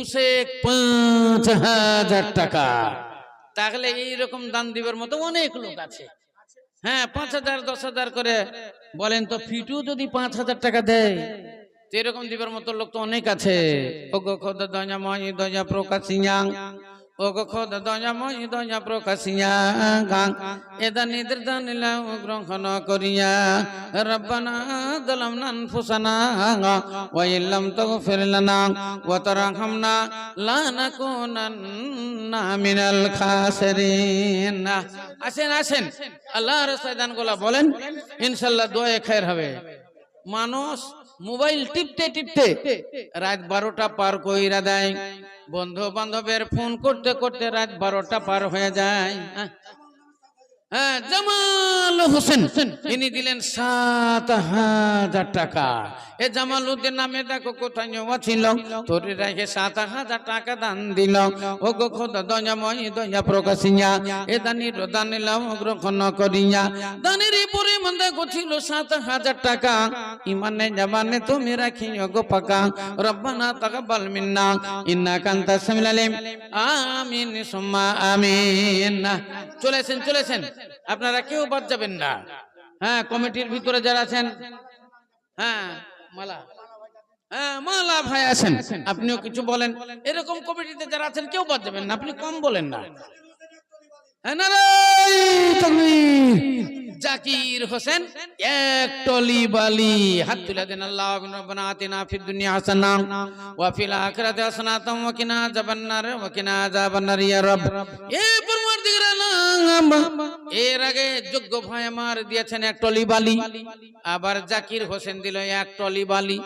দুশেক 5,000 টাকা। তাহলে এইরকম দান দিবার মতো অনেক লোক আছে। হ্যাঁ, 5,000 10,000 করে বলেন তো, ফিটু যদি 5,000 টাকা দেয়, এরকম দিবার মতো লোক তো অনেক আছে। ওগো খোদা দয়াময় দয়া প্রকাশিয়া, ওগো খোদা দয়াময় দয়া প্রকাশিয়া, এদা নিদ্র দানিলাম গ্রহণ করিয়া, রব্বানা যালামনা আনফুসানা ওয়া ইল্লাম তাগফির লানা ওয়া তারহামনা লানাকুনান্না মিনাল খাসিরিন। আসেন আসেন, আল্লাহর রাস্তায় দানগুলা বলেন, ইনশাআল্লাহ দোয়া খায়ের হবে। মানুষ মোবাইল টিপতে টিপতে রাত 12টা পার কইরা দেয়, বন্ধু বান্ধবের ফোন করতে করতে রাত 12টা পার হয়ে যায়। হ্যাঁ, জামাল হোসেন ইনি দিলেন 7,000 টাকা। এ জামাল উদ্দিন নামে দেখো কোথায় ছিল, তোর রেখে 7,000 টাকা দান দিল। ও গো খোদা দয়াময় দয়া প্রকাশিয়া, এ দানির দান নিলাম গ্রহণ করিয়া। দানের পরিমাণ দেখো ছিল 7,000 টাকা। ইমানে জামানে তুমি রাখিও গো পাকা, রব্বানা তাকাব্বাল মিন্না ইন্নাকা আনতাস সামিউল আলিম, আমিন সুম্মা আমিন। চলেছেন চলেছেন, আপনারা কেউ বাদ যাবেন না। হ্যাঁ, কমিটির ভিতরে যারা আছেন, হ্যাঁ মালা, হ্যাঁ মালা ভাই আছেন, আপনিও কিছু বলেন। এরকম কমিটিতে যারা আছেন কেউ বাদ যাবেন না, আপনি কম বলেন না। হ্যাঁ, নারায়ে তাকবীর। জাকির হোসেন এক টলি বালি, হাত তুলে দেন। আল্লাহুম্মা রাব্বানা আতিনা ফিদ দুনিয়া হাসানা ওয়া ফিল আখিরাতি হাসানাতাও ওয়া কিনা আযাবান্নার ওয়া কিনা আযাবান্নার ইয়া রাbb। এ পরওয়ারদিগার আলম, এর আগে যোগ্য ভাই আমার দিয়েছেন এক টলি বালি, আবার জাকির হোসেন দিল এক টলি বালি।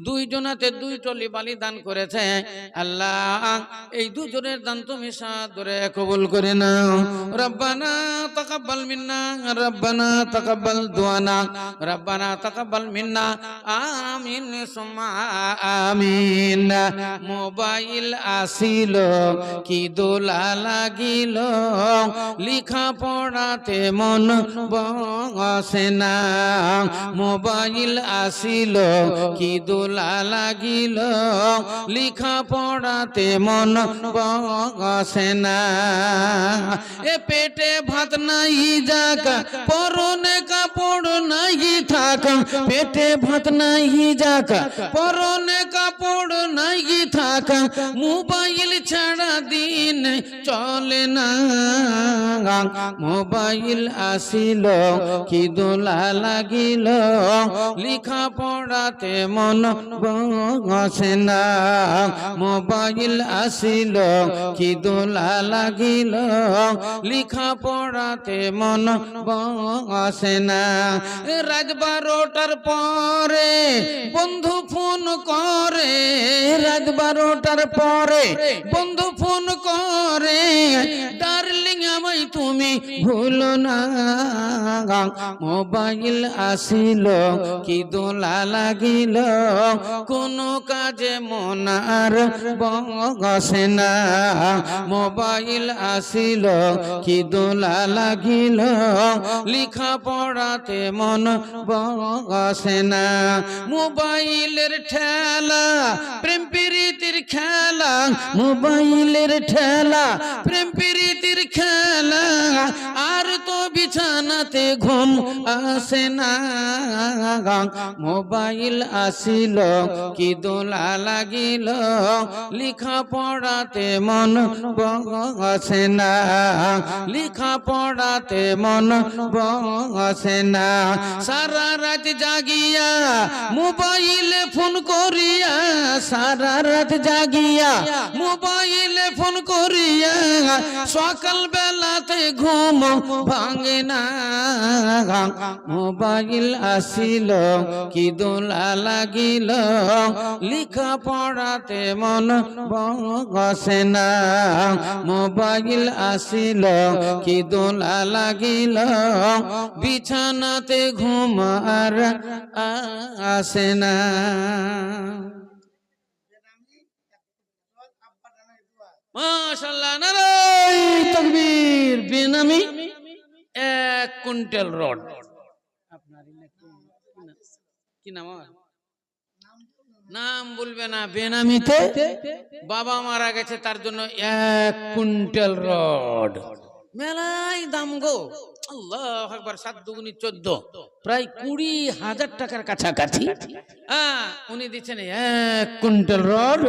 দুইজনাতে 2 টলি বালি দান করেছে। আল্লাহ এই দুজনের দান তুমি সাদরে কবুল করে নাও। রব্বানা তাকাব্বাল মিন্না, রব্বানা তাকাব্বাল দুআনা, রব্বানা তাকাব্বাল মিন্না, আমিন সুম্মা আমিন। মোবাইল আসিল কি দোলা লাগিল, লিখা পড়াতে মন বসে না। মোবাইল আসিল কি দোলা লাগিল, লিখা পড়াতে মন বসে না। এ পেটে ভাত নাই যাক, পরনে কাপড় নাই থাক, পেটে ভাত নাই যাক, পরনে কাপড় নাই থাক, মোবাইল ছাড়া দিন চলে না। মোবাইল আসিল কি দোলা লাগিল, লিখা পড়াতে মন বসে না। মোবাইল আসিল কি দোলা লাগিল, লিখা পড়াতে মন বসে না। রাত 12টার পরে বন্ধু ফোন করে, রাত 12টার পরে বন্ধু ফোন করে, ডার্লিং আমায় তুমি ভুলো না। মোবাইল আসিল কি দোলা লাগিল, কোনো কাজে মন আর বসে না। মোবাইল আসিল কি দোলা লাগিল, লিখা পড়াতে মন বসে না। মোবাইলের ঠেলা প্রেম প্রীতির খেলা, মোবাইলের ঠেলা প্রেম প্রীতির খেলা, আর তো বিছানাতে ঘুম আসে না। মোবাইল আসিল কি দোলা লাগিল, লিখা পড়াতে মন বসে না। লিখা পড়াতে মন বসে না। সারা রাত জাগিয়া মোবাইলে ফোন করিয়া, সারা রাত জাগিয়া মোবাইলে ফোন করিয়া, সকাল বেলাতে ঘুম ভাঙে না। মোবাইল আসিল কি দোলা লাগিল, লিখা পড়াতে মন বসে না। মোবাইল আসিল কি দোলা লাগিল, বিছানাতে ঘুম আর আসে না। মাশাআল্লাহ, নারায়ে তাকবীর। বেনামি 1 কুইন্টাল রড। আপনার কি নাম? নাম বলবে না, বেনামিতে বাবা মারা গেছে তার জন্য 1 কুইন্টাল রড, মেলাই দাম গো। আল্লাহ আকবার, 7 দুগুনি 14, প্রায় 20,000 টাকার কাছাকাছি। উনি দিচ্ছেন 1 কুইন্টাল রড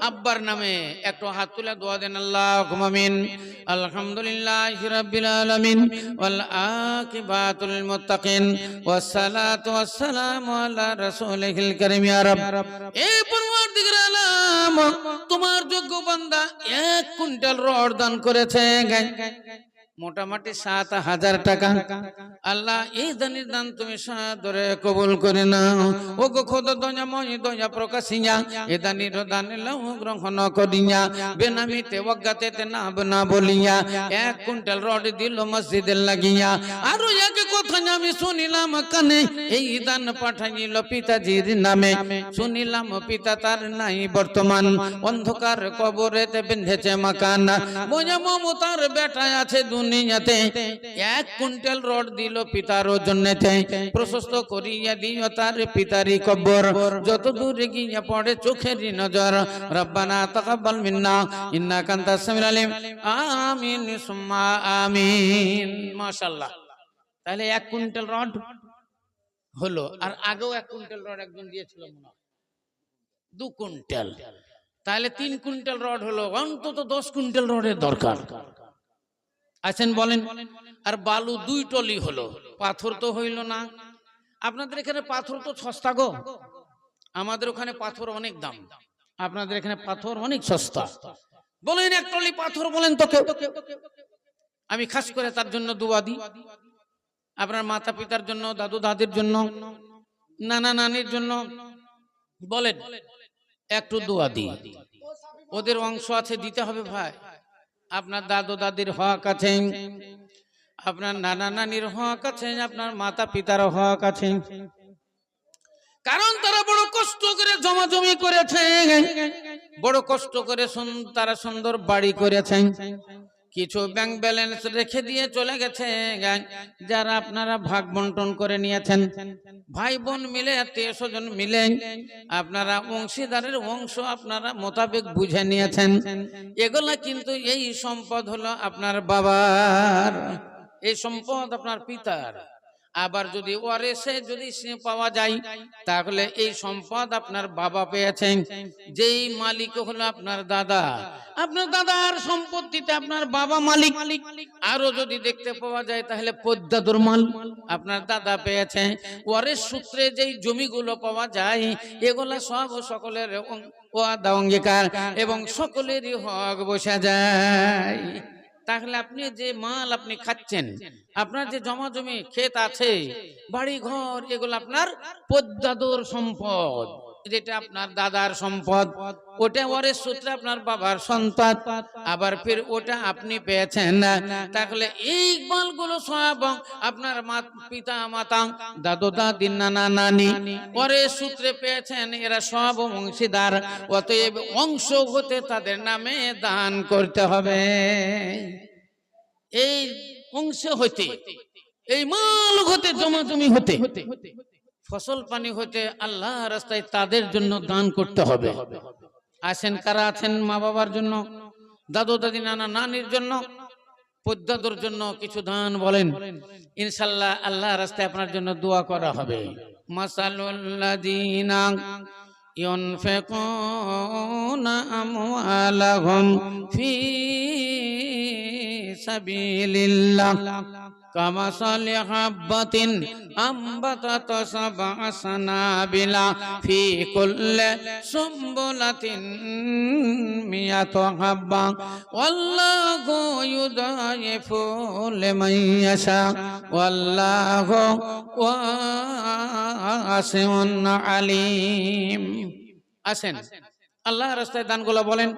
আব্বার নামে। একটু হাত তুলে দোয়া দেন, আল্লাহুম্মা আমিন। আলহামদুলিল্লাহি রাব্বিল আলামিন ওয়াল আকিবাতুল লিল মুত্তাকিন ওয়াস সালাতু ওয়াস সালামু আলা রাসূলিল কারীম। ইয়া রাব, এ পরওয়ারদিগার আলাম, তোমার যোগ্য বান্দা 1 কুইন্টাল রড দান করেছে, মোটামুটি 7,000 টাকা। আল্লাহ এই দানের দান তুমি সাদরে কবুল করে নাও। ও গো খোদা দয়াময় দয়া প্রকাশিয়া, এ দানের দান লও গ্রহণ করিয়া, বেনামিতে ওয়াগাতেতে না বলিয়া 1 কুইন্টাল রড দিল মসজিদের লাগিয়া। আর এক কথা আমি শুনিলাম কানে, এই দান পাঠাইল পিতাজির নামে। শুনিলাম পিতা তার নাই বর্তমান, অন্ধকার কবরেতে বেঁধেছে মাকান। বোঝা মমতার বেটা আছে দুনিয়াতে, 1 কুইন্টাল রড দিল পিতার জন্যতে। প্রশস্ত করিয়া দিও তার পিতারি কবর, যত দূরে গিয়া পড়ে চোখের নজর। রব্বানা তাকাব্বাল মিন্না ইন্নাকা আনতাস সামিউল আলিম। আমিন সুম্মা আমিন। মাশাআল্লাহ। তাহলে 1 কুইন্টাল রড হলো। আর আগেও 1 কুইন্টাল রড একজন দিয়েছিল মনে হয়, 2 কুইন্টাল। তাহলে 3 কুইন্টাল রড হলো। অন্তত 10 কুইন্টাল রডের দরকার। আছেন বলেন। আর বালু 2 টলি হলো, পাথর তো হইল না। আপনাদের এখানে পাথর তো সস্তা গো, আমাদের ওখানে পাথর অনেক দাম, আপনাদের এখানে পাথর অনেক সস্তা। বলেন 1 টলি পাথর বলেন তো কেউ। আমি খাস করে তার জন্য দোয়া দিই, আপনার মাতা পিতার জন্য, দাদু দাদির জন্য, নানা নানির জন্য বলেন একটু দোয়া দিই। ওদের অংশ আছে, দিতে হবে ভাই। আপনার দাদু দাদির হক আছে, আপনার নানা নানির হক আছে, আপনার মাতা পিতার হক আছে। কারণ তারা বড় কষ্ট করে জমাজমি করেছে, বড় কষ্ট করে তারা সুন্দর বাড়ি করেছে, কিছু ব্যাংক ব্যালেন্স রেখে দিয়ে চলে গেছে, যারা আপনারা ভাগ বন্টন করে নিয়েছেন। ভাই বোন মিলে, আত্মীয় স্বজন মিলে আপনারা অংশীদারের অংশ আপনারা মোতাবেক বুঝে নিয়েছেন। এগুলা কিন্তু এই সম্পদ হলো আপনার বাবার, এই সম্পদ আপনার পিতার। আবার যদি ওয়ারিসে যদি পাওয়া যায়, তাহলে এই সম্পদ আপনার বাবা পেয়েছেন, যেই মালিক হলো আপনার দাদা। আপনার দাদার সম্পত্তিতে আপনার বাবা মালিক। আরো যদি দেখতে পাওয়া যায় তাহলে পদ্মাদুর মাল আপনার দাদা পেয়েছে। ওয়ারিস সূত্রে যেই জমিগুলো পাওয়া যায়, এগুলা সব সকলের ওয়াদা অঙ্গীকার এবং সকলেরই হক বসে যায়। তাহলে আপনি যে মাল আপনি খাচ্ছেন, আপনার যে জমা জমি ক্ষেত আছে, বাড়ি ঘর, এগুলো আপনার পদ্মাদুর সম্পদ, যেটা আপনার দাদার সম্পদ। ওটা ওয়ারিস সূত্রে আপনার বাবার সন্তান, আবার ফির ওটা আপনি পেয়েছেন। তাহলে এই মালগুলো সব আপনার পিতা মাতা, দাদু দাদি, নানা নানি ওয়ারিস সূত্রে পেয়েছেন, এরা সব অংশীদার। অতএব অংশ হতে তাদের নামে দান করতে হবে। এই অংশ হতে, এই মাল হতে, জমা জমি হতে, ফসল পানি হতে আল্লাহ রাস্তায় তাদের জন্য দান করতে হবে। আসেন কারা আছেন মা বাবার জন্য, দাদু দাদি, নানা নানির জন্য, পদ্মাদুর জন্য কিছু দান বলেন। ইনশাআল্লাহ আল্লাহ রাস্তায় আপনার জন্য দোয়া করা হবে। মাসালুল্লাযীনা ইউনফিকুনা আমওয়ালাহুম ফি সাবিলিল্লাহ কামাসালি হাব্বাতিন আম্বাতাত সাবআ সানাবিলা ফি কুল্লি সুম্বুলাতিন মিয়াতু হাব্বা ওয়াল্লাহু ইউদাইফু লিমান ইয়াশা ওয়াল্লাহু ওয়াসিউন আলিম। আসেন আল্লাহর রাস্তায় দানগুলো বলেন।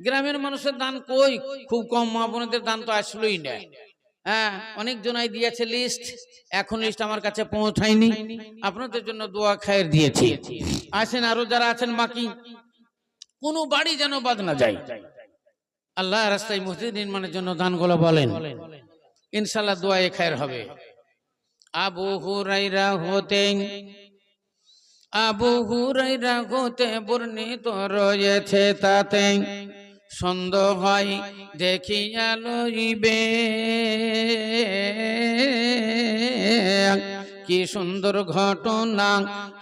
গ্রামের মানুষের দান কই, খুব কম। মা বোনদের দান তো আসলোই না। হ্যাঁ, অনেক জনাই দিয়েছে লিস্ট, এখন লিস্ট আমার কাছে পৌঁছায়নি। আপনাদের জন্য দোয়া খায়ের দিয়েছি। আসেন আরো যারা আছেন বাকি, কোনো বাড়ি যেন বাদ না যায়। আল্লাহ রাস্তায় মসজিদ নির্মাণের জন্য দানগুলো বলেন, ইনশাআল্লাহ দোয়ায়ে খায়ের হবে। আবু হুরায়রা হতে আবু হুরায়রা হতে বর্ণিত রয়েছে তাতে সন্দেহ হয় দেখিয়া লইবে কি সুন্দর ঘটনা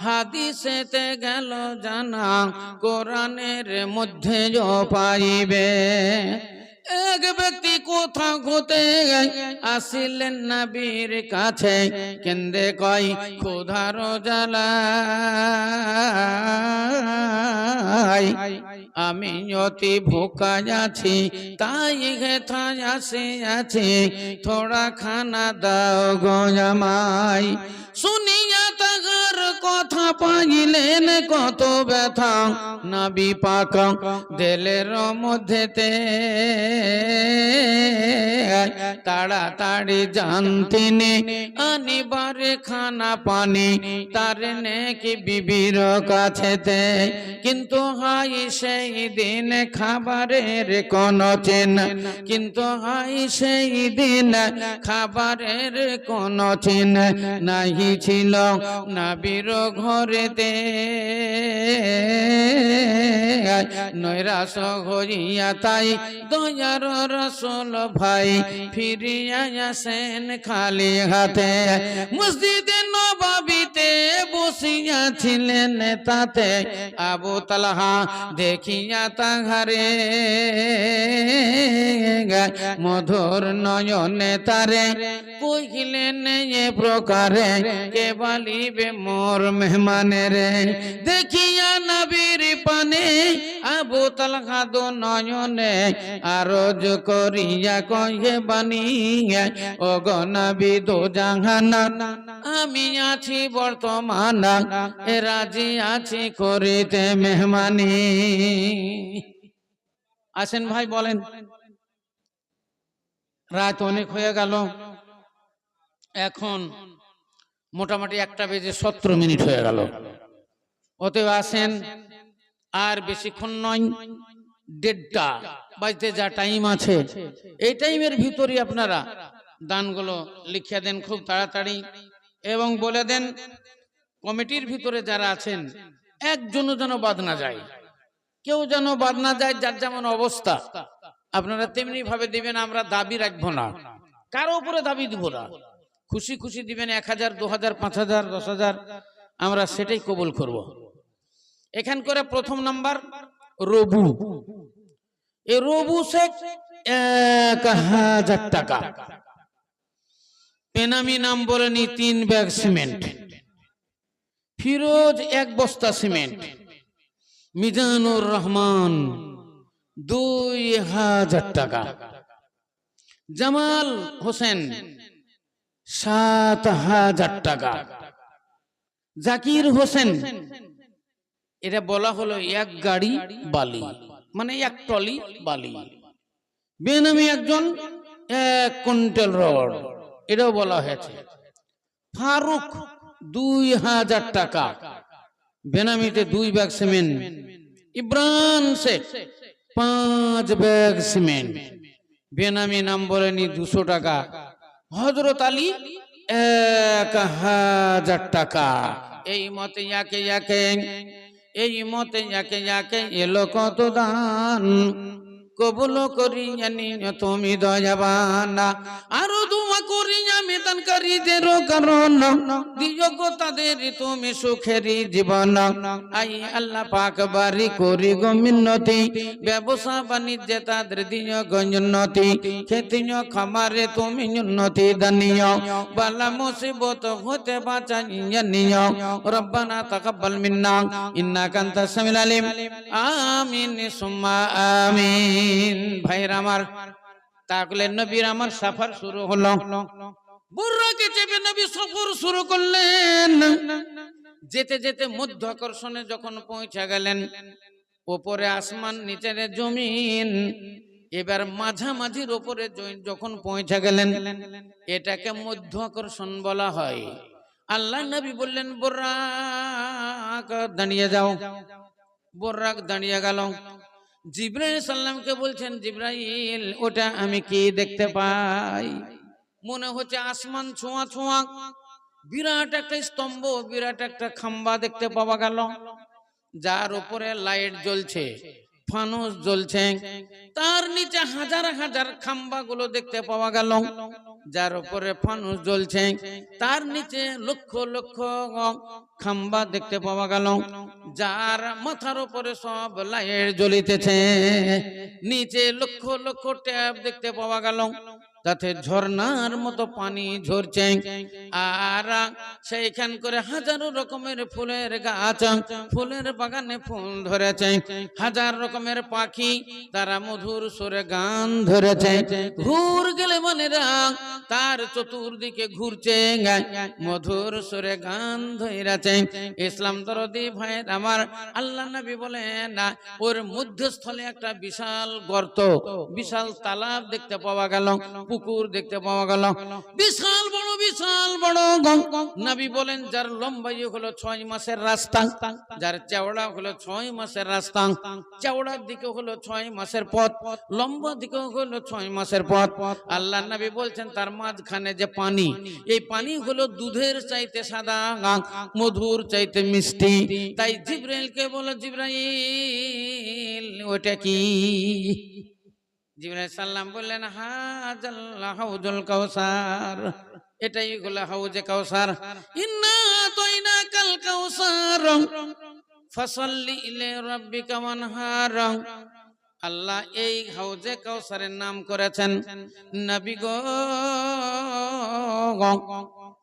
হাদিসেতে গেল জানা কোরআনের মধ্যে পাইবে এক ব্যক্তি কোথা হতে আসিলেন নবীর কাছে কেন্দে কই ক্ষুধার জ্বালায় আমি অতি ভোকা আছি তাই হেথায় আসিয়াছি থোড়া খানা দাও গো আমায় শুনিয়া তাহার কথা পাইলেন কত ব্যথা নবী পাক দিলের মধ্যেতে তাড়াতাড়ি জানতিনি আনিবারে খানা পানি তার নেকি বিবির কাছেতে কিন্তু হাই সেই দিন খাবারের কোন চিন কিন্তু হাই সেই দিন খাবারের কোন চিন নাহি ছিল নবীর ঘরেতে নৈরাশ হইয়া তাই দয়ার রাসূল ভাই ফিরিয়া আসেন খালি হাতে মসজিদে নববীতে বসিয়াছিলেন তাতে আবু তালহা দেখিয়া তাহারে মধুর নয়নে তারে কহিলেন এ প্রকারে কে বলিবে মোর মেহমানের দেখিয়া নবীর পানে আবু তালহা দো নয়নে আরজ করিয়া কহে বানিয়া ও গো নবী দো জাহান আমি আছি বর্তমান রাজি আছি করিতে মেহমানি আসেন ভাই বলেন রাত অনেক হয়ে গেল এখন মোটামুটি 1:17 হয়ে গেল অতএব আসেন আর বেশিক্ষণ নয় 1:30 বাজতে যা টাইম আছে এই টাইমের ভিতরে আপনারা দানগুলো লিখিয়ে দেন খুব তাড়াতাড়ি এবং বলে দেন কমিটির ভিতরে যারা আছেন একজনও যেন বাদ না যায় কেউ যেন বাদ না যায় যার যেমন অবস্থা আপনারা তেমনি ভাবে দিবেন আমরা দাবি রাখবো না কারো উপরে দাবি দিব না খুশি খুশি দিবেন 1000 2000 5000 10,000 আমরা সেটাই কবুল করব এখান করে প্রথম নাম্বার রবু এই রবু শেখ 1000 টাকা পেনামি নাম বলেনি 3 ব্যাগ সিমেন্ট ফিরোজ 1 বস্তা সিমেন্ট মিজানুর রহমান 2000 টাকা জামাল হোসেন 7000 টাকা জাকির হোসেন এটা বলা হলো 1 গাড়ি বালি মানে 1 টলি বালি বেনামি একজন 1 কুইন্টাল রড এটাও বলা হয়েছে ফারুক 2000 টাকা বেনামিতে 2 bag cement Ibrahim Sheikh 5 bag cement বেনামি নাম বলেনি 200 টাকা হযরত আলী 1000 টাকা এই মতে একে এলো কত দান কবুল করিয়া নিও তুমি দয়াবান আরো দোয়া করি আমি দানকারীদের কারণ দিও গো তাদের তুমি সুখেরই জীবন আই আল্লাহ পাক বাড়ি করি গো মিন্নতি ব্যবসা বাণিজ্যে তাদের দিও গো উন্নতি খেতিও খামারে তুমি উন্নতি দানিও বালা মুসিবত হতে বাঁচাইয়া নিও রব্বানা তাকাব্বাল মিন্না ইন্নাকা আনতাস সামিউল আলিম আমিন সুম্মা আমিন ভাইরা আমার তাহলে নবীর আমার সফর শুরু হলো বুররাকে চেপে নবী সফর শুরু করলেন যেতে যেতে মধ্য আকর্ষণে যখন পৌঁছে গেলেন উপরে আসমান নিচে জমিন এবার মাঝামাঝির উপরে যখন পৌঁছে গেলেন এটাকে মধ্য আকর্ষণ বলা হয় আল্লাহ নবী বললেন বুররাক দাঁড়িয়ে যাও বুররাক দাঁড়িয়ে গেল জিবরাইল সাল্লামকে বলছেন জিবরাইল ওটা আমি কি দেখতে পাই মনে হচ্ছে আসমান ছোঁয়া ছোঁয়া বিরাট একটা স্তম্ভ, বিরাট একটা খাম্বা দেখতে পাওয়া গেল, যার উপরে লাইট জ্বলছে, ফানুস জ্বলছে। তার নিচে হাজার হাজার খাম্বা গুলো দেখতে পাওয়া গেল, যার উপরে ফানুস জ্বলছে। তার নিচে লক্ষ লক্ষ খাম্বা দেখতে পাওয়া গেল, যার মাথার উপরে সব লাইট জ্বলিতেছে। নিচে লক্ষ লক্ষ ট্যাপ দেখতে পাওয়া গেল, তাতে ঝর্ণার মতো পানি ঝরছে। আর সেইখান করে হাজারো রকমের ফুলের গাছ, ফুলের বাগানে ফুল ধরেছে। হাজার রকমের পাখি তারা মধুর সুরে গান ধরেছে। ঘুর গেলে মনেরা তার চতুর্দিকে ঘুরছে, মধুর সুরে গান ধরেছে। ইসলাম দরদি ভাইয়ের আমার, আল্লাহ নবী বলেন ওর মধ্যস্থলে একটা বিশাল গর্ত, বিশাল তালাব দেখতে পাওয়া গেল, পুকুর দেখতে পাওয়া গেল, বিশাল বড় নবী বলেন যার লম্বাই হলো 6 মাসের রাস্তা, যার চওড়া হলো 6 মাসের রাস্তা। চওড়ার দিকে হলো 6 মাসের পথ, লম্বা দিকে হলো 6 মাসের পথ। আল্লাহ নবী বলছেন তার মাঝখানে যে পানি, এই পানি হলো দুধের চাইতে সাদা, মধুর চাইতে মিষ্টি। তাই জিবরাইলকে বলো, জিবরাইল ওটা কি? জিবরাইল সাল্লাম বললেন হাজাল হাউজুল কাউসার, এটাই হলো হাউজে কাউসার। ইন্না আতাইনাকাল কাউসার ফাসাল্লি ইলা রাব্বিকা ওয়ানহার। আল্লাহ এই হাউজে কাউসারের নাম করেছেন নবী গো,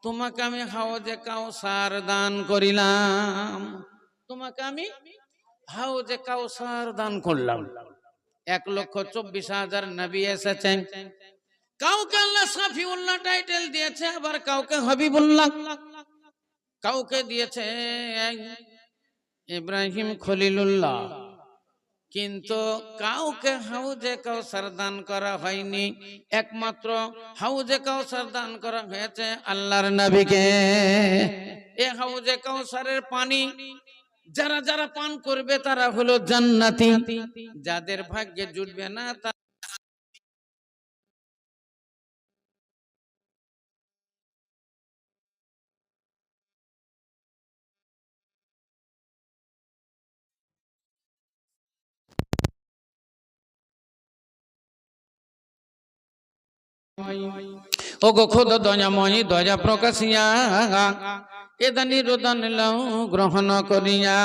তোমাকে আমি হাউজে কাউসার দান করিলাম, তোমাকে আমি হাউজে কাউসার দান করলাম। 1,24,000 নবী এসেছেন, কাউকে আল্লাহ সাফিউল্লাহ টাইটেল দিয়েছে, আবার কাউকে হাবিবুল্লাহ, কাউকে দিয়েছে ইব্রাহিম খলিলুল্লাহ, কিন্তু কাউকে হাউজে কাউসার দান করা হয়নি। একমাত্র হাউজে কাউসার দান করা হয়েছে আল্লাহর নবীকে। এই হাউজে কাউসারের পানি যারা যারা পান করবে তারা হলো জান্নাতি, যাদের ভাগ্যে জুটবে না ও গো খোদা দয়াময়ী দয়া প্রকাশিয়া, এদানি রোদান লও গ্রহণ করিয়া।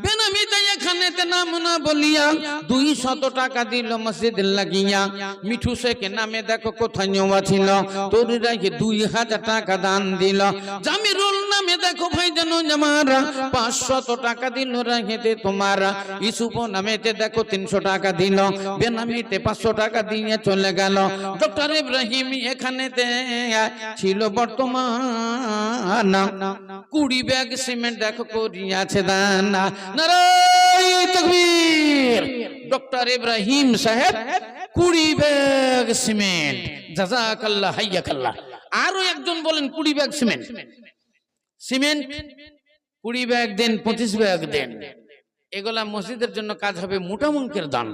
বেনামিতে এখানেতে নাম না বলিয়া 200 টাকা দিল মসজিদ লাগিয়া। মিঠু শেখ নামে দেখো কোথায় নেওয়া ছিল, তোর রাখে 2000 টাকা দান দিল। জামিরুল নামে দেখো ভাই জানো জামারা 500 টাকা দিল রাখেতে তোমার। ইসুফ নামেতে দেখো 300 টাকা দিল, বেনামিতে 500 টাকা দিয়ে চলে গেল। ডক্টর ইব্রাহিম এখানেতে ছিল বর্তমান 20 ব্যাগ সিমেন্ট দেখো করিয়াছে দান। নারায়ে তাকবীর। ডক্টর ইব্রাহিম সাহেব 20 ব্যাগ সিমেন্ট, জাযাকাল্লাহ হাইয়াকাল্লাহ। আরো একজন বলেন 20 ব্যাগ সিমেন্ট, 20 ব্যাগ দেন, 25 ব্যাগ দেন। এগুলা মসজিদের জন্য কাজ হবে, মোটা অঙ্কের দান।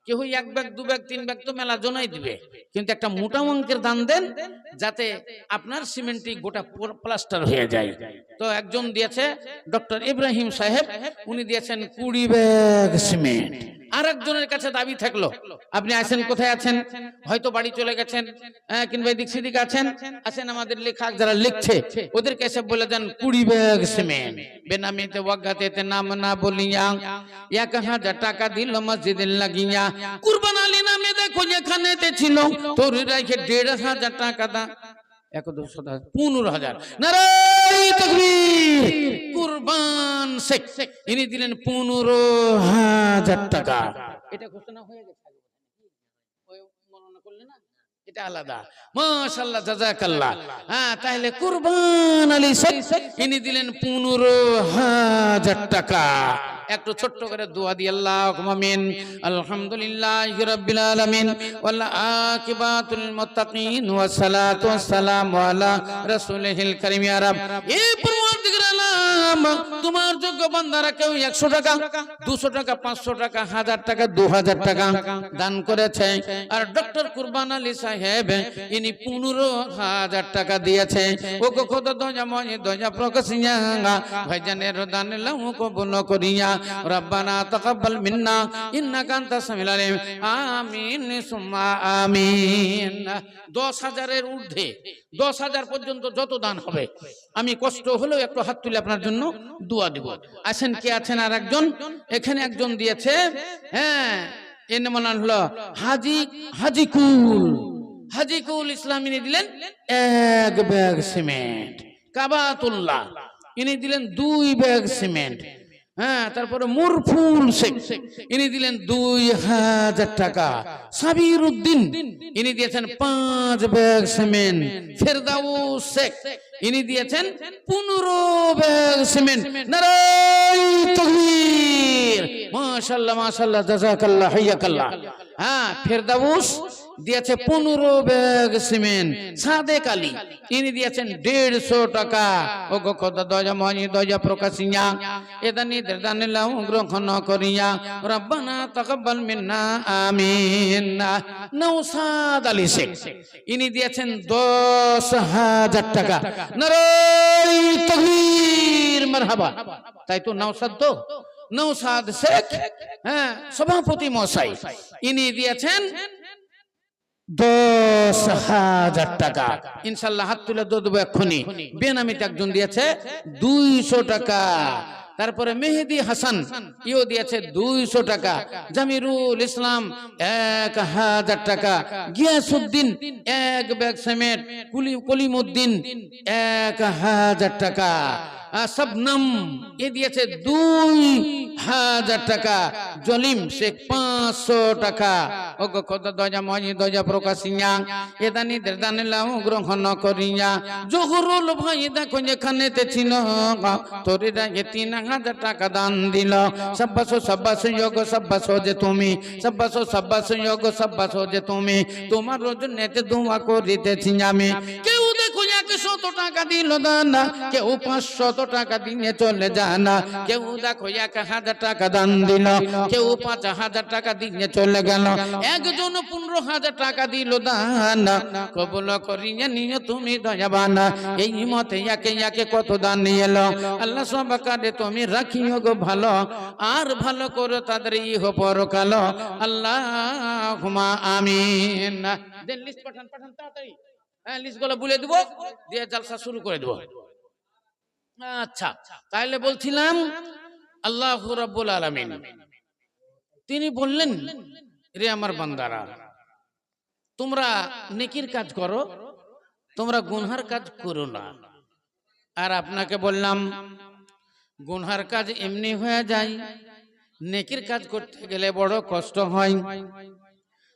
কেউ 1 ব্যাগ 2 ব্যাগ 3 ব্যাগ তো মেলা জনাই দিবে, কিন্তু একটা মোটা অঙ্কের দান দেন যাতে আপনার সিমেন্টটি গোটা প্লাস্টার হয়ে যায়। তো একজন দিয়েছে ডক্টর ইব্রাহিম সাহেব, উনি দিয়েছেন 20 ব্যাগ সিমেন্ট। আর একজনের কাছে দাবি থাকলো, আপনি আছেন, কোথায় আছেন? হয়তো বাড়ি চলে গেছেন, কিংবা এদিক সেদিক আছেন, আমাদের লেখক যারা লিখছে ওদেরকে এসে বলে দেন 20 ব্যাগ সিমেন্ট। বেনামিতে ওয়াগাতে নাম না বলিয়া 1000 টাকা দিল মসজিদ লাগিয়া। কুরবান আলী নামে দেখো যেখানেতে ছিল, তোর রাখে 1500 টাকা দান, 15,000। নারায়ে তাকবীর। কুরবান শেখ ইনি দিলেন 15,000 টাকা। এটা ঘোষণা হয়ে গেছে, ওই মনে করলে না, এটা আলাদা। মাশাআল্লাহ জাযাকাল্লাহ। তাহলে কুরবান আলী শেখ ইনি দিলেন 15,000 টাকা। একটু ছোট্ট করে দোয়া দি, আল্লাহুম্মা আমিন। আলহামদুলিল্লাহি রাব্বিল আলামিন ওয়াল আকিবাতুল মুত্তাকিন ওয়াস সালাতু ওয়াস সালামু আলা রাসূলিল কারীম। ইয়া রাব, এ পরওয়ারদিগার আলাম বললাম তোমার যোগ্য বান্দারা কেউ 100 টাকা 200 টাকা 500 টাকা 1000 টাকা 2000 টাকা দান করেছে আর ডক্টর কুরবান আলী সাহেব ইনি 15000 টাকা দিয়েছে ও গো খোদা দয়া প্রকাশিয়া ভাইজানের দান লাউ কবুল করিয়া রব্বানা তাকাব্বাল মিন্না ইন্নাকা আনতাস সামিউল আলিম আমিন সুম্মা আমিন 10000 এর ঊর্ধ্বে 10000 পর্যন্ত যত দান হবে আমি কষ্ট হলেও একটু হাত তুলে আপনার জন্য দোয়া দেব আসেন কে আছেন আর একজন এখানে একজন দিয়েছে হ্যাঁ এর নাম হলো হাজিকুল ইসলাম ইনি দিলেন 1 ব্যাগ সিমেন্ট কাবাতুল্লাহ ইনি দিলেন 2 ব্যাগ সিমেন্ট হ্যাঁ তারপরে মুরফুল শেখ ইনি দিলেন 2000 টাকা সাবির উদ্দিন ইনি দিয়েছেন 5 ব্যাগ সিমেন্ট ফেরদাউস শেখ ইনি দিয়েছেন 15 ব্যাগ সিমেন্ট নারায়ে তাকবীর মাশাআল্লাহ মাশাআল্লাহ জাযাকাল্লাহ হাইয়াকাল্লাহ হ্যাঁ ফেরদাউস দিয়েছে 15 ব্যাগ সিমেন্ট সাদেক আলী ইনি দিয়েছেন 150 টাকা ও গো খোদা দয়া প্রকাশিয়া এদানি দানিলাম গ্রহণ করিয়া রব্বানা তাকাব্বাল মিন্না আমিন নওশাদ আলী শেখ ইনি দিয়েছেন 10000 টাকা নারায়ে তাকবীর মারহাবা তাই তো নওশাদ শেখ হ্যাঁ সভাপতি মশাই ইনি দিয়েছেন 10000 টাকা ইনশাআল্লাহ হাত তুলে দেব এক্ষুনি বেনামিতে একজন দিয়েছে 200 টাকা তারপরে মেহেদি হাসান ইও দিয়েছে 200 টাকা জামিরুল ইসলাম 1000 টাকা গিয়াসউদ্দিন 1 ব্যাগ সিমেন্ট কলিমউদ্দিন 1000 টাকা सबनम ये दिए 2000 টাকা জলিম শেখ 500 টাকা ও গো খোদা দয়া প্রকাশিয়া এদানি দানিলাম গ্রহণ করিয়া জহুরুল ভাই দেখো যেখানেতে ছিল তোরিরা 3000 টাকা দান দিল সাব্বাস যোগ সাব্বাস যে তুমি সাব্বাস যোগ সাব্বাস যে তুমি তোমার রজনীতে দোয়া করিতেছি আমি কেউ দেখো 100 টাকা দিল দান কেউ 500 টাকা দিয়ে চলে জানা কেউ দেখো 1000 টাকা দান দিল কেউ 5000 টাকা দিয়ে চলে গেল একজন 15000 টাকা দিল দান কবুল করিয়া নিয়ে তুমি দয়াবান এই মতে একে কত দান নিয়েলো আল্লাহ সবাকারে তুমি রাখিও গো ভালো আর ভালো করে তাদের ইহ পরকাল আল্লাহুম্মা আমিন দেন লিস্ট পাঠান তাড়াতাড়ি হ্যাঁ লিস্ট গুলো বলে দেব দিয়ে জলসা শুরু করে দেব আচ্ছা তাহলে বলছিলাম আল্লাহু রাব্বুল আলামিন তিনি বললেন রে আমার বান্দারা তোমরা নেকির কাজ করো তোমরা গুনহার কাজ করো না আর আপনাকে বললাম গুনহার কাজ এমনি হয়ে যায় নেকির কাজ করতে গেলে বড় কষ্ট হয়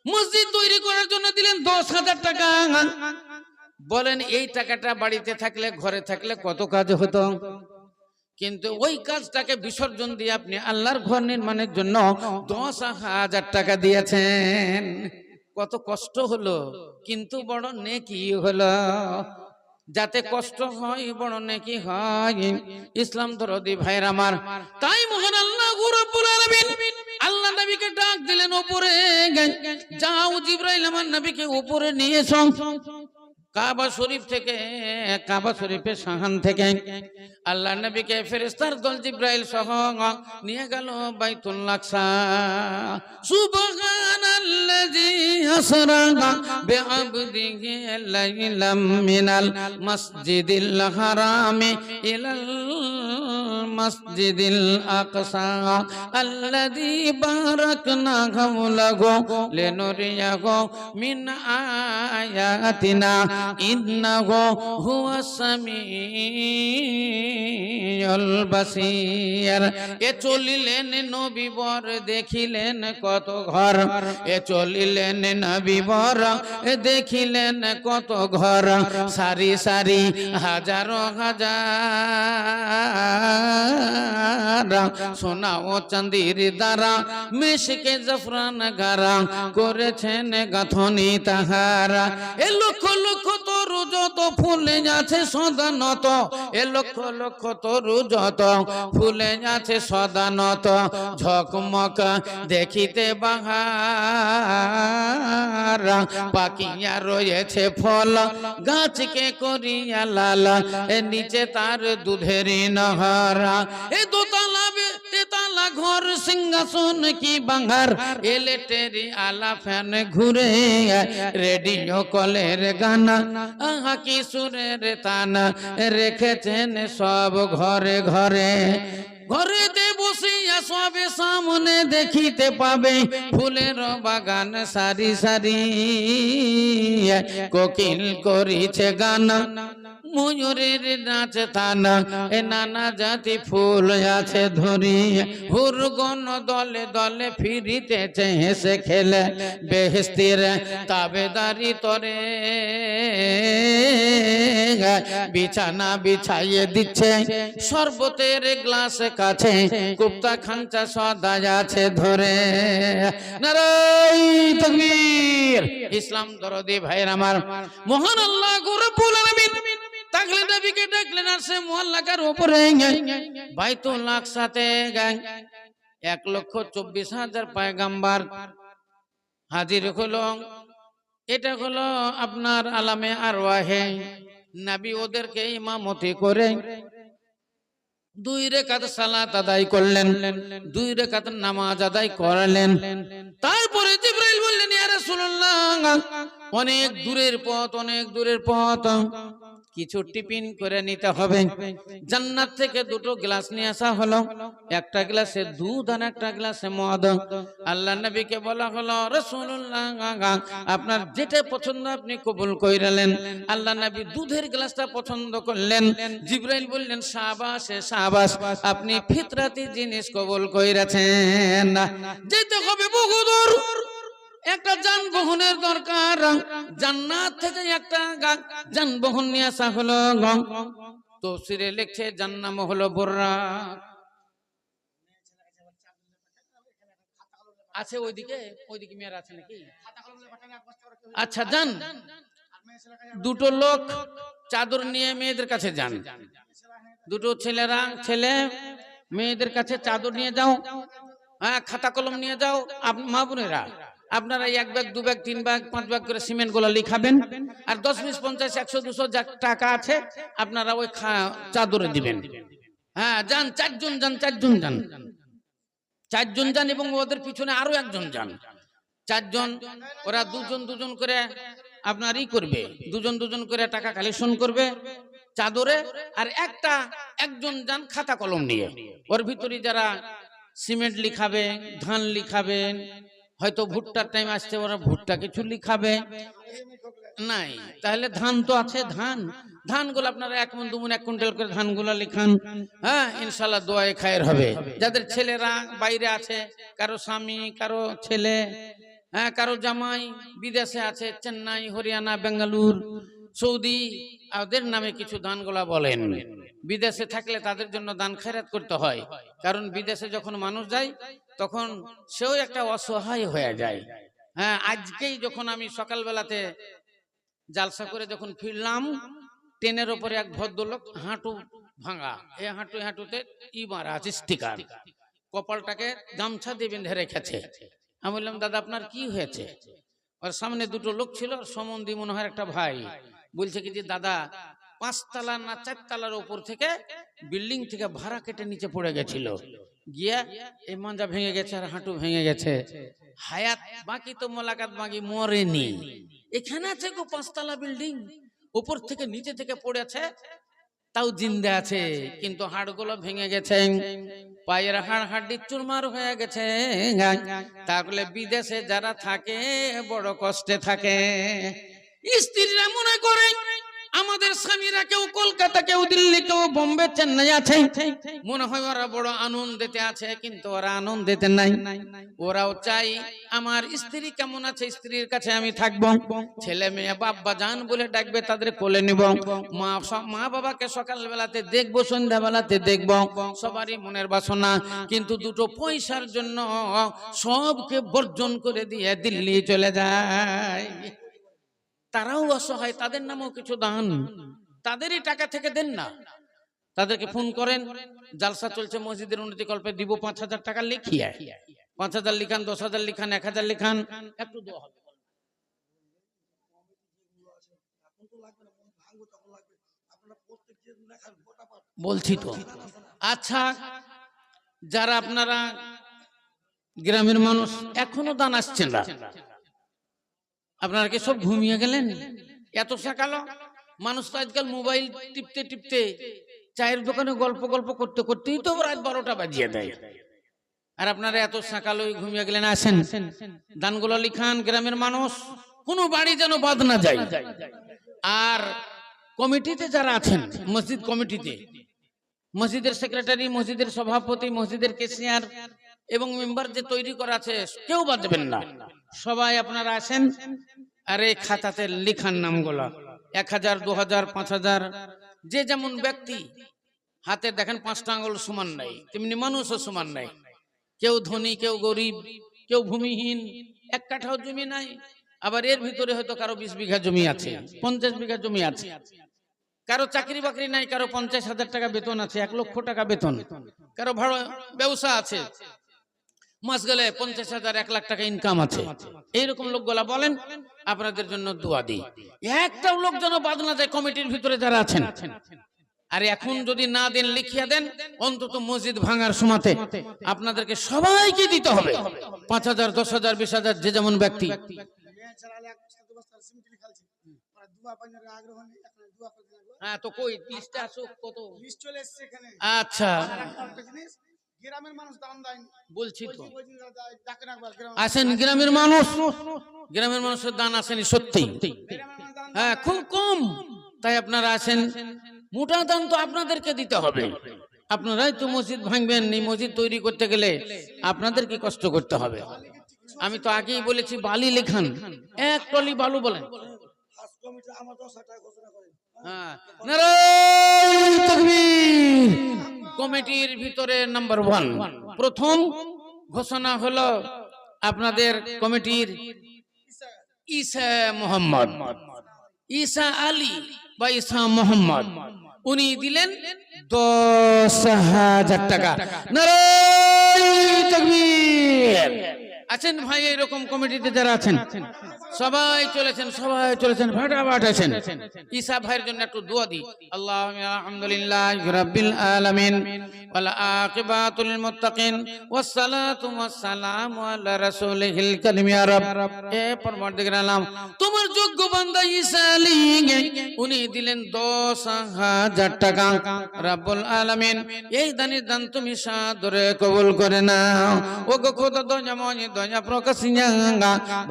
মসজিদ তৈরি করার জন্য দিলেন 10000 টাকা বলেন এই টাকাটা বাড়িতে থাকলে ঘরে থাকলে কত কাজ হতো কিন্তু ওই কাজটাকে বিসর্জন দিয়ে আপনি আল্লাহর ঘর নির্মাণের জন্য 10000 টাকা দিয়েছেন কত কষ্ট হলো কিন্তু বড় নেকি হলো যাতে কষ্ট হয় বড় নেকি হয় ইসলাম দরদি ভাইরা আমার তাই মহান আল্লাহু রাব্বুল আলামিন আল্লাহ নবীকে ডাক দিলেন উপরে যাও জিবরাইল আমার নবীকে উপরে নিয়ে এসো কাবা শরীফ থেকে কাবা শরীফের সাহান থেকে আল্লাহ নবীকে ফেরেশতার দল জিবরাইল সহ নিয়ে গেল বাইতুল আকসা সুবহানাল্লাযী আসরা বিআবদিহি লাইলাম মিনাল মাসজিদিল হারামি ইলাল মাসজিদিল আকসা আল্লাযী বারাকনা হাওলাহু লিনুরিয়াহু মিন আয়াতিনা ইন্নাহু হুয়াস সামিউল বাসীর এ চলিলেন নবী বর দেখিলেন কত ঘর এ চলিলেন নবী বর দেখিলেন কত ঘর সারি সারি হাজার হাজার হারা সোনা ও চাঁদির দ্বারা মেশকে জাফরান গারা করেছেন গাঁথনি তাহারা এ লক্ষ লক্ষ তরু যত ফুলে আছে সদা নত এ লক্ষ লক্ষ তরু যত ফুলে আছে সদা নত ঝকমক দেখিতে বাহার পাকিয়া রয়েছে ফল গাছকে করিয়া লাল এ নিচে তার দুধেরি নহরা এ দোতলা তেতালা ঘর সিংহাসন কি বাঙ্গার ইলেকট্রিক আলা ফ্যান ঘুরে রেডিও কলের গানা আহা কি সুরের তানা রেখেছেন সব ঘরে ঘরে ঘরেতে বসিয়া সবে সামনে দেখিতে পাবে ফুলের বাগান সারি সারি কোকিল করিছে গান ময়ূরের নাচ তানা এ নানা জাতি ফুল আছে ধরি হুরগণ দলে দলে ফিরিতেছে হেসে খেলে বেহেস্তির তাবেদারি তরে বিছানা বিছাইয়ে দিচ্ছে শরবতের গ্লাস কাছে কুপ্তা খাঞ্চা সদা আছে ধরে নারাই তাকবীর ইসলাম দরদি ভাইয়ের আমার মহান আল্লাহ রব্বুল আলামিন তাকলে নবীকে ডাকলেন আর সে মোহাল্লাকার উপরে বাইতুল্লাহ সাথে 1,24,000 পয়গম্বর হাজির হলো এটা হলো আপনার আলামে আরওয়াহে নবী ওদেরকে ইমামতি করে 2 রাকাত সালাত আদায় করলেন 2 রাকাত নামাজ আদায় করলেন তারপরে জিবরাইল বললেন ইয়া রাসূলুল্লাহ অনেক দূরের পথ কিছু টিফিন করে নিতে হবে জান্নাত থেকে 2টো গ্লাস নিয়ে আসা হলো একটা গ্লাসে দুধ আর একটা গ্লাসে মদ আল্লাহ নবীকে বলা হলো রাসূলুল্লাহ আপনার যেটা পছন্দ আপনি কবুল কইরালেন আল্লাহ নবী দুধের গ্লাসটা পছন্দ করলেন জিবরাইল বললেন শাবাশ শাবাশ আপনি ফিতরাতি জিনিস কবুল কইরাছেন যেতে হবে বহু দূর একটা যানবাহনের দরকার জান্নাত থেকে একটা যানবাহন নিয়ে আসা হলো তাফসীরে লেখছে যার নাম হলো বুররাক আছে ওইদিকে মেয়ের আছে নাকি আচ্ছা যান 2টো লোক চাদর নিয়ে মেয়েদের কাছে যান 2টো ছেলে মেয়েদের কাছে চাদর নিয়ে যাও হ্যাঁ খাতা কলম নিয়ে যাও মা বোনেরা আপনারা 1 ব্যাগ 2 ব্যাগ 3 ব্যাগ 5 ব্যাগ করে সিমেন্ট গুলো লিখাবেন আর 10 20 50 100 200 যা টাকা আছে আপনারা ওই চাদরে দিবেন হ্যাঁ যান 4 জন যান এবং ওদের পিছনে আরো একজন যান 4 জন ওরা দুজন করে আপনার করবে দুজন করে টাকা কালেকশন করবে চাদরে আর একজন যান খাতা কলম নিয়ে ওর ভিতরে যারা সিমেন্ট লিখাবে ধান লিখাবেন হয়তো ভুট্টার টাইম আসছে ওরা ভুট্টা কিছু লিখাবে নাই তাহলে ধান তো আছে ধানগুলো আপনারা 1 মণ 2 মণ 1 কুইন্টাল করে ধানগুলো লিখান হ্যাঁ ইনশাআল্লাহ দোয়ায়ে খায়ের হবে যাদের ছেলেরা বাইরে আছে কারো স্বামী কারো ছেলে হ্যাঁ কারো জামাই বিদেশে আছে চেন্নাই হরিয়ানা বেঙ্গালুর সৌদি ওদের নামে কিছু দানগুলা বলেন বিদেশে থাকলে তাদের জন্য দান খয়রাত করতে হয় কারণ বিদেশে যখন মানুষ যায় তখন সেও একটা অসহায় হয়ে যায় হ্যাঁ আজকেই যখন আমি সকালবেলাতে জালসা করে যখন ফিরলাম ট্রেনের উপরে এক ভদ্রলোক হাঁটু ভাঙা এই হাঁটুতে মারা আছে স্টিকার কপালটাকে গামছা দিয়ে বেঁধে রেখেছে আমি বললাম দাদা আপনার কি হয়েছে ওর সামনে 2টো লোক ছিল সম্বন্ধী মনে হয় একটা ভাই বলছে কি যে দাদা 5 তলা না 4 তলার উপর থেকে বিল্ডিং থেকে ভাড়া কেটে নিচে পড়ে গেছিল গিয়া এই মাঞ্জা ভেঙে গেছে আর হাঁটু ভেঙে গেছে হায়াত বাকি তো মোলাকাত বাকি মরেনি এখানে আছে গো 5 তলা বিল্ডিং উপর থেকে নিচে থেকে পড়েছে তাও জিন্দা আছে কিন্তু হাড়গুলো ভেঙে গেছে পায়ের হাড় চুরমার হয়ে গেছে তাহলে বিদেশে যারা থাকে বড় কষ্টে থাকে স্ত্রীরা মনে করে আমাদের স্বামীরা কেউ কলকাতা, কেউ দিল্লি, কেউ বোম্বে, চেন্নাই আছে। মনে হয় ওরা বড় আনন্দেতে আছে, কিন্তু ওরা আনন্দেতে নাই। ওরাও চাই আমার স্ত্রী কেমন আছে, স্ত্রীর কাছে আমি থাকবো। ছেলে মেয়ে বাবা জান বলে ডাকবে, তাদের কোলে নিব। মা বাবাকে সকাল বেলাতে দেখবো, সন্ধ্যা বেলাতে দেখবো। সবারই মনের বাসনা, কিন্তু দুটো পয়সার জন্য সবকে বর্জন করে দিয়ে দিল্লি চলে যায়। তারাও অসহায়, তাদের নামেও কিছু দান, তাদেরই টাকা থেকে দেন না। তাদেরকে ফোন করেন, জালসা চলছে মসজিদের উন্নতি কল্পে, দিব 5,000 টাকা লিখিয়ে। 5,000 লিখান, 10,000 লিখান, 1,000 লিখান, একটু দোয়া হবে। বলছি তো। আচ্ছা, যারা আপনারা গ্রামের মানুষ এখনো দান আসছে না, আপনারা কি সব ঘুমিয়ে গেলেন? এত সকালো মানুষ তো আজকাল মোবাইল টিপতে টিপতে, চায়ের দোকানে গল্প করতে করতেই তো রাত 12টা বাজিয়ে দেয়। আর আপনারা এত সকালই ঘুমিয়ে গেলেন। আসেন, দানগুলো লিখান। গ্রামের মানুষ, কোনো বাড়ি যেন বাদ না যায়। আর কমিটিতে যারা আছেন, মসজিদ কমিটিতে, মসজিদের সেক্রেটারি, মসজিদের সভাপতি, মসজিদের ক্যাশিয়ার এবং মেম্বার যে তৈরি করা আছে, কেউ বাদ দেবেন না। সবাই আপনারা আসেন, আর এই খাতাতে লিখান নামগুলো। 1,000, 2,000, 5,000, যে যেমন ব্যক্তি। হাতে দেখেন 5টা আঙ্গুল সমান নাই, তেমনি মানুষও সমান নাই। কেউ ধনী, কেউ গরিব, কেউ ভূমিহীন, 1 কাঠাও জমি নাই। আবার এর ভিতরে হয়তো কারো 20 বিঘা জমি আছে, 50 বিঘা জমি আছে। কারো চাকরি বাকরি নাই, কারো 50,000 টাকা বেতন আছে, 1 লক্ষ টাকা বেতন। কারো ভালো ব্যবসা আছে, মাস গেলে 50,000, 1 লাখ টাকা ইনকাম আছে। এইরকম লোকগুলা বলেন, আপনাদের জন্য দোয়া দিই। একটাও লোক যেন বাদ না যায় কমিটির ভিতরে যারা আছেন। আর এখন যদি না দেন, লিখিয়ে দেন, অন্তত মসজিদ ভাঙার সময়তে আপনাদেরকে সবাইকে দিতে হবে 5,000, 10,000, 20,000, যে যেমন ব্যক্তি। হ্যাঁ, তো কই লিস্টে আসুক, কত লিস্ট চলে এসেছে এখানে। আচ্ছা, গ্রামের মানুষ দান দেয়, বলছি তো। আসেন গ্রামের মানুষ, গ্রামের মানুষের দান আসেনি সত্যি, হ্যাঁ খুব কম। তাই আপনারা আসেন, মোটা দান তো আপনাদেরকে দিতে হবে। আপনারাই তো মসজিদ ভাঙবেন, এই মসজিদ তৈরি করতে গেলে আপনাদেরকে কষ্ট করতে হবে। আমি তো আগেই বলেছি, বালি লেখান, 1 টলি বালু বলেন। কমিটির ভিতরে নাম্বার 1 প্রথম ঘোষণা হলো আপনাদের কমিটির ঈসা মোহাম্মদ, ঈসা আলী বা ঈসা মোহাম্মদ। উনি দিলেন 10,000 টাকা। নারায়ে তাকবীর। আছেন ভাই এরকম কমিটিতে যারা আছেন, সবাই চলেছেন, ফাটাফাট আছেন। ঈসা ভাইয়ের জন্য একটু দোয়া দিই। আল্লাহুম্মা আলহামদুলিল্লাহি রাব্বিল আলামিন ওয়াল আকিবাতুল লিল মুত্তাকিন ওয়াস সালাতু ওয়াস সালামু আলা রাসূলিল কারীম। ইয়া রাব, এ পরওয়ারদিগার আলম, তোমার যোগ্য বান্দা ঈসা আলী, উনি দিলেন 10,000 টাকা। রব্বুল আলামিন, এই দানের দান তুমি সাদরে কবুল করে নাও। ও গো খোদা দয়াময়, দয়া প্রকাশিয়া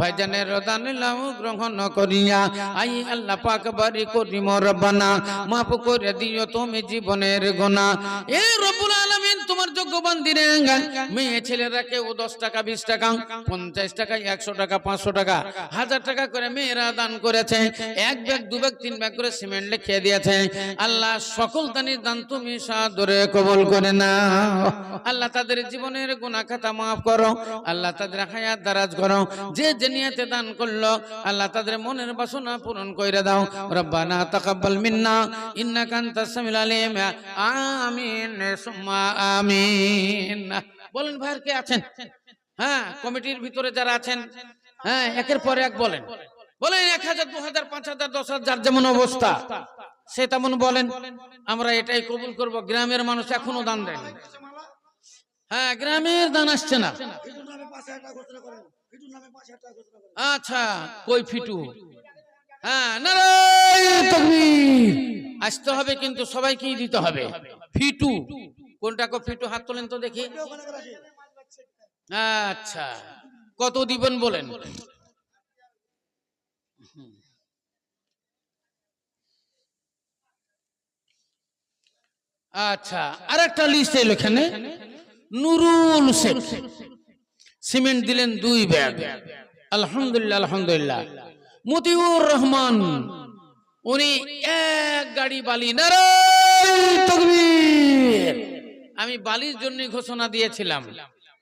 ভাইজানের দান লাও গ্রহণ করিয়া। আই আল্লাহ পাক বারি করিম রব্বানা, মাফ করে দিও তুমি জীবনের গুনাহ। এ রব্বুল আলামিন, তোমার যোগ্য বান্দিরে মেয়ে ছেলেরা কেউ 10 টাকা, 20 টাকা, 50 টাকা, 100 টাকা, 500 টাকা, 1000 টাকা করে মেয়েরা দান করেছে। 1 ব্যাগ, 2 ব্যাগ, 3 ব্যাগ করে সিমেন্ট লিখিয়ে দিয়েছে। আল্লাহ সকল দানের দান তুমি সাদরে কবুল করে নাও। আল্লাহ তাদের জীবনের গুনাহ খাতা মাফ করো। আল্লাহ তাদের হায়াত দারাজ করো। যে যে নিয়তে দান করলো, আল্লাহ তাদের মনের বাসনা পূরণ কইরা দাও। রব্বানা তাকাব্বাল মিন্না ইন্নাকা আনতাস সামিউল আলিম। আমিন সুম্মা আমিন। বলেন ভাইয়ের কে আছেন? হ্যাঁ, কমিটির ভিতরে যারা আছেন, হ্যাঁ একের পর এক বলেন। বলেন 1,000, 2,000, 5,000, 10,000, যার যেমন অবস্থা সে তেমন বলেন। আমরা এটাই কবুল করব। গ্রামের মানুষ এখনো দান দেয়। হ্যাঁ, গ্রামের দান আসছে না। আচ্ছা, কই ফিটু? হ্যাঁ, নারায়ে তাকবীর। আসতে হবে, কিন্তু সবাইকেই দিতে হবে। ফিটু কোনটা? কো ফিটু, হাত তোলেন তো দেখি। আচ্ছা, কত দিবেন বলেন? আচ্ছা, আর একটা লিস্ট এলো এখানে। নুরুল শেখ সিমেন্ট দিলেন 2 ব্যাগ, আলহামদুলিল্লাহ আলহামদুলিল্লাহ। মতিউর রহমান উনি 1 গাড়ি বালি। নারায়ে তাকবীর। আমি বালির জন্য ঘোষণা দিয়েছিলাম,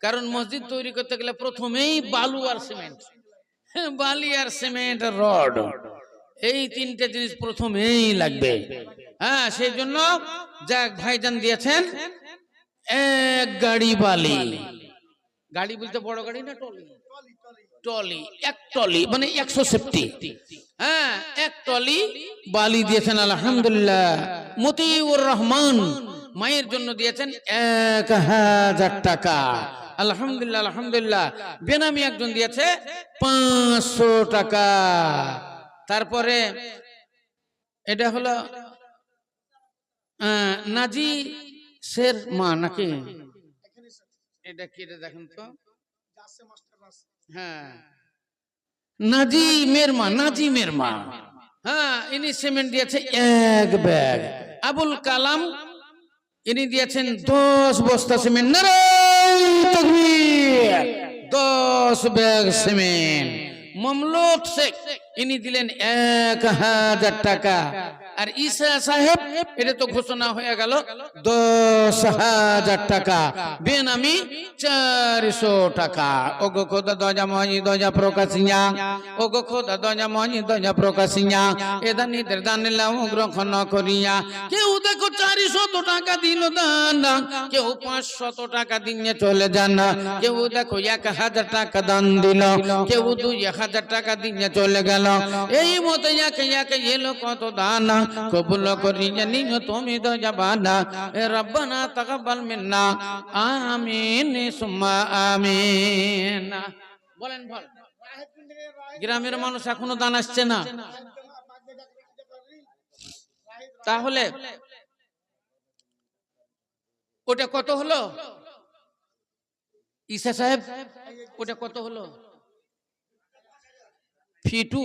কারণ মসজিদ তৈরি করতে গেলে প্রথমেই বালু আর সিমেন্ট, বালি আর সিমেন্ট আর রড, এই 3টে জিনিস প্রথমেই লাগবে। হ্যাঁ, সেই জন্য যাক ভাইজান দিয়েছেন 1 গাড়ি বালি। গাড়ি বলতে বড় গাড়ি না টলি? টলি, 1 টলি মানে 160। হ্যাঁ, 1 টলি বালি দিয়েছেন আলহামদুলিল্লাহ। মতিউর রহমান মায়ের জন্য দিয়েছেন 1000 টাকা, আলহামদুলিল্লাহ আলহামদুলিল্লাহ। বেনামি একজন দিয়েছে 500 টাকা। তারপরে এটা হলো নাজি শের মা নাকি? এটা কি, এটা দেখেন তো। হ্যাঁ, নাজিমের মা, নাজিমের মা। হ্যাঁ, ইনি সিমেন্ট দিয়েছে 1 ব্যাগ। আবুল কালাম ইনি দিয়েছেন 10 বস্তা সিমেন্ট। নারায়ে তাকবীর। 10 ব্যাগ সিমেন্ট। মমলুক শেখ ইনি দিলেন 1000 টাকা। আর ঈসা সাহেব, এটা তো ঘোষণা হয়ে গেল, 10,000 টাকা। বেনামি 400 টাকা। ওগো খোদা দজা মহি দজা প্রকাশিয়া, ওগো খোদা দজা মহি দজা প্রকাশিয়া, এদা নিদের দানিলা গ্রহণ করিয়া। কেউ দেখো 400 টাকা দিল দান, কেউ 500 টাকা দিয়ে চলে যান, কেউ দেখো 1000 টাকা দান দিল, কেউ 2000 টাকা দিয়ে চলে গেল। এই মতো একে এলো কত দান, কবুল করিয়া নিও তুমি তো জাবানা। এ রব্বানা তাকাব্বাল মিন্না, আমিন সুম্মা আমিন। বলেন বল। গ্রামের মানুষ এখনো দান আসছে না, তাহলে ওটা কত হলো ঈসা সাহেব? ওটা কত হলো? ফিটু